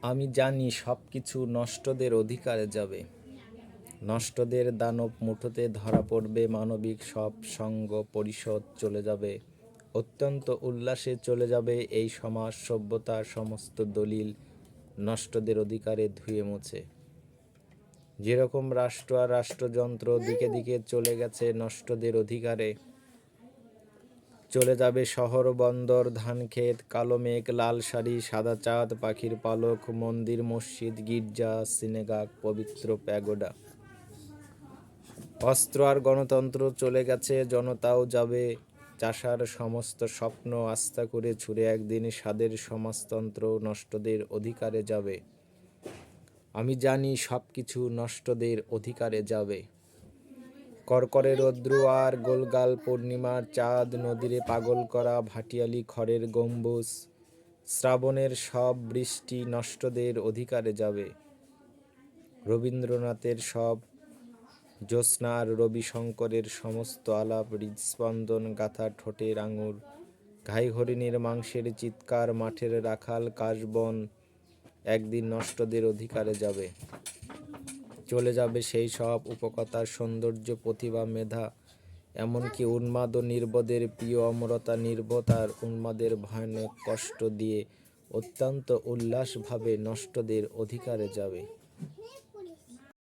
আমি জানি সব কিছু নষ্টদের অধিকারে যাবে। নষ্টদের দানব মুঠোতে ধরা পড়বে, মানবিক সব সঙ্গ পরিষদ চলে যাবে। অত্যন্ত উল্লাসে চলে যাবে এই সমাজ সভ্যতার সমস্ত দলিল নষ্টদের অধিকারে ধুয়ে মুছে। যেরকম রাষ্ট্র আর রাষ্ট্রযন্ত্র দিকে দিকে চলে গেছে নষ্টদের অধিকারে, চলে যাবে শহর বন্দর ধানক্ষেত, কালো মেঘ লাল শাড়ি সাদা চাঁদ পাখির পালক, মন্দির মসজিদ গির্জা সিনেগাগ পবিত্র প্যাগোডা। অস্ত্র আর গণতন্ত্র চলে গেছে, জনতাও যাবে। চাষার সমস্ত স্বপ্ন আস্থা করে ছুড়ে একদিন স্বাদের সমাজতন্ত্র নষ্টদের অধিকারে যাবে। আমি জানি সব কিছু নষ্টদের অধিকারে যাবে। করকরে রৌদ্র আর গোলগাল পূর্ণিমার চাঁদ, নদীরে পাগল করা ভাটিয়ালি খড়ের গম্বুজ, শ্রাবণের সব বৃষ্টি নষ্টদের অধিকারে যাবে। রবীন্দ্রনাথের সব জ্যোৎস্না আর রবিশঙ্করের সমস্ত আলাপ, হৃদস্পন্দন গাথা ঠোঁটের আঙুর, ঘাই হরিণীর মাংসের চিৎকার, মাঠের রাখাল কাশবন একদিন নষ্টদের অধিকারে যাবে। চলে যাবে সেই সব উপকথার সৌন্দর্য প্রতিভা মেধা, এমনকি উন্মাদ ও নির্বোধের প্রিয় অমরতা নির্বোধ আর উন্মাদের ভয়ানক কষ্ট দিয়ে অত্যন্ত উল্লাসভাবে নষ্টদের অধিকারে যাবে।